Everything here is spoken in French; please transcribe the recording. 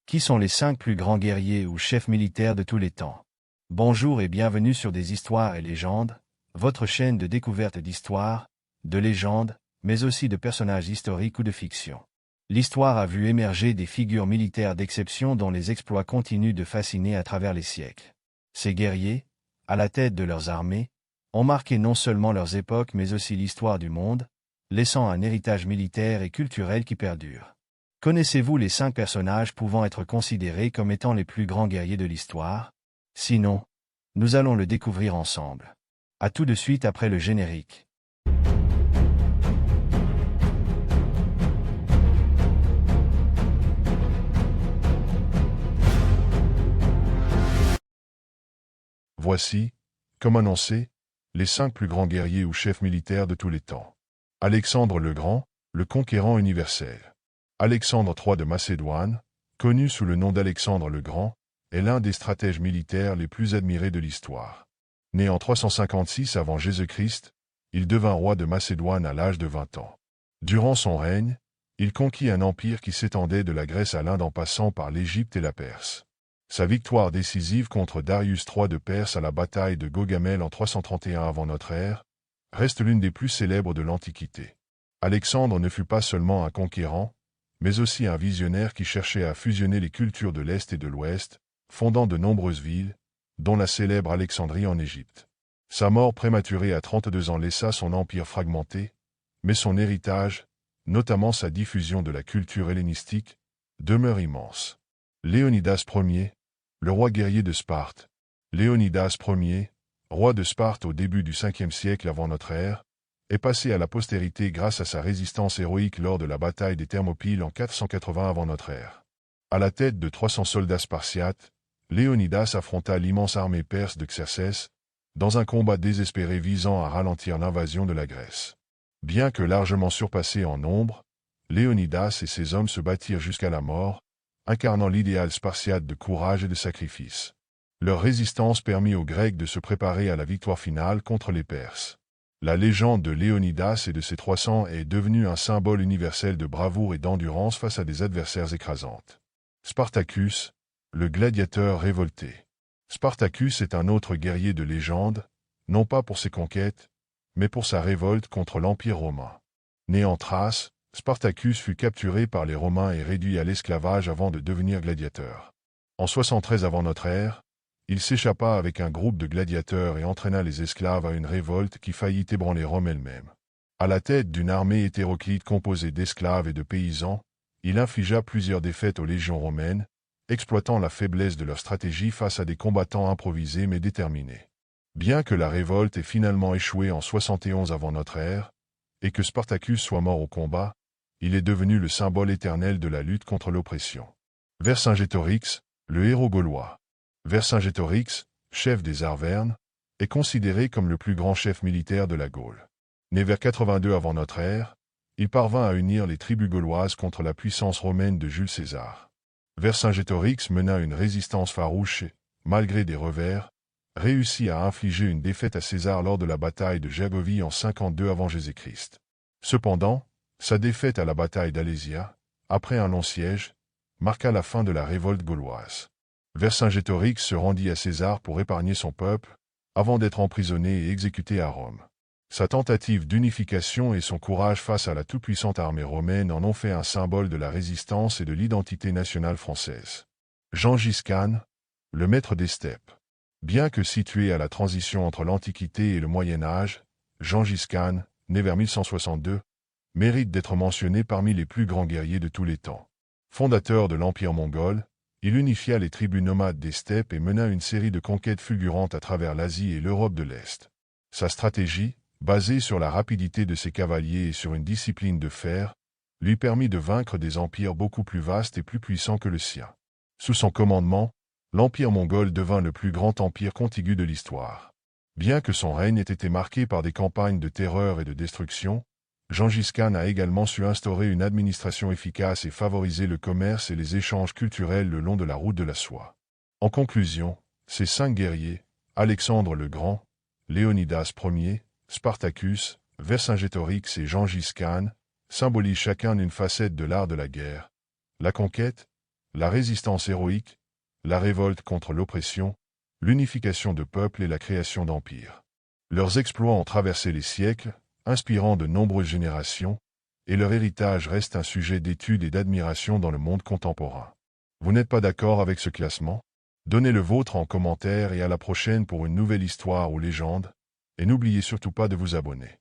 Qui sont les 5 plus grands guerriers ou chefs militaires de tous les temps? Bonjour et bienvenue sur Des Histoires et Légendes, votre chaîne de découverte d'histoires, de légendes, mais aussi de personnages historiques ou de fiction. L'histoire a vu émerger des figures militaires d'exception dont les exploits continuent de fasciner à travers les siècles. Ces guerriers, à la tête de leurs armées, ont marqué non seulement leurs époques mais aussi l'histoire du monde, laissant un héritage militaire et culturel qui perdure. Connaissez-vous les 5 personnages pouvant être considérés comme étant les plus grands guerriers de l'histoire? Sinon, nous allons le découvrir ensemble. À tout de suite après le générique. Voici, comme annoncé, les 5 plus grands guerriers ou chefs militaires de tous les temps. Alexandre le Grand, le conquérant universel. Alexandre III de Macédoine, connu sous le nom d'Alexandre le Grand, est l'un des stratèges militaires les plus admirés de l'histoire. Né en 356 avant Jésus-Christ, il devint roi de Macédoine à l'âge de 20 ans. Durant son règne, il conquit un empire qui s'étendait de la Grèce à l'Inde en passant par l'Égypte et la Perse. Sa victoire décisive contre Darius III de Perse à la bataille de Gaugamel en 331 avant notre ère reste l'une des plus célèbres de l'Antiquité. Alexandre ne fut pas seulement un conquérant, mais aussi un visionnaire qui cherchait à fusionner les cultures de l'Est et de l'Ouest, fondant de nombreuses villes, dont la célèbre Alexandrie en Égypte. Sa mort prématurée à 32 ans laissa son empire fragmenté, mais son héritage, notamment sa diffusion de la culture hellénistique, demeure immense. Léonidas Ier, le roi guerrier de Sparte. Léonidas Ier, roi de Sparte au début du 5e siècle avant notre ère, est passé à la postérité grâce à sa résistance héroïque lors de la bataille des Thermopyles en 480 avant notre ère. À la tête de 300 soldats spartiates, Léonidas affronta l'immense armée perse de Xerxès, dans un combat désespéré visant à ralentir l'invasion de la Grèce. Bien que largement surpassé en nombre, Léonidas et ses hommes se battirent jusqu'à la mort, incarnant l'idéal spartiate de courage et de sacrifice. Leur résistance permit aux Grecs de se préparer à la victoire finale contre les Perses. La légende de Léonidas et de ses 300 est devenue un symbole universel de bravoure et d'endurance face à des adversaires écrasantes. Spartacus, le gladiateur révolté. Spartacus est un autre guerrier de légende, non pas pour ses conquêtes, mais pour sa révolte contre l'Empire romain. Né en Thrace, Spartacus fut capturé par les Romains et réduit à l'esclavage avant de devenir gladiateur. En 73 avant notre ère, il s'échappa avec un groupe de gladiateurs et entraîna les esclaves à une révolte qui faillit ébranler Rome elle-même. À la tête d'une armée hétéroclite composée d'esclaves et de paysans, il infligea plusieurs défaites aux légions romaines, exploitant la faiblesse de leur stratégie face à des combattants improvisés mais déterminés. Bien que la révolte ait finalement échoué en 71 avant notre ère, et que Spartacus soit mort au combat, il est devenu le symbole éternel de la lutte contre l'oppression. Vercingétorix, le héros gaulois. Vercingétorix, chef des Arvernes, est considéré comme le plus grand chef militaire de la Gaule. Né vers 82 avant notre ère, il parvint à unir les tribus gauloises contre la puissance romaine de Jules César. Vercingétorix mena une résistance farouche et, malgré des revers, réussit à infliger une défaite à César lors de la bataille de Gergovie en 52 avant Jésus-Christ. Cependant, sa défaite à la bataille d'Alésia, après un long siège, marqua la fin de la révolte gauloise. Vercingétorix se rendit à César pour épargner son peuple, avant d'être emprisonné et exécuté à Rome. Sa tentative d'unification et son courage face à la toute-puissante armée romaine en ont fait un symbole de la résistance et de l'identité nationale française. Gengis Khan, le maître des steppes. Bien que situé à la transition entre l'Antiquité et le Moyen Âge, Gengis Khan, né vers 1162, mérite d'être mentionné parmi les plus grands guerriers de tous les temps. Fondateur de l'Empire mongol, il unifia les tribus nomades des steppes et mena une série de conquêtes fulgurantes à travers l'Asie et l'Europe de l'Est. Sa stratégie, basée sur la rapidité de ses cavaliers et sur une discipline de fer, lui permit de vaincre des empires beaucoup plus vastes et plus puissants que le sien. Sous son commandement, l'Empire mongol devint le plus grand empire contigu de l'histoire. Bien que son règne ait été marqué par des campagnes de terreur et de destruction, Gengis Khan a également su instaurer une administration efficace et favoriser le commerce et les échanges culturels le long de la route de la soie. En conclusion, ces 5 guerriers, Alexandre le Grand, Léonidas Ier, Spartacus, Vercingétorix et Gengis Khan, symbolisent chacun une facette de l'art de la guerre, la conquête, la résistance héroïque, la révolte contre l'oppression, l'unification de peuples et la création d'empires. Leurs exploits ont traversé les siècles, inspirant de nombreuses générations, et leur héritage reste un sujet d'étude et d'admiration dans le monde contemporain. Vous n'êtes pas d'accord avec ce classement? Donnez le vôtre en commentaire et à la prochaine pour une nouvelle histoire ou légende, et n'oubliez surtout pas de vous abonner.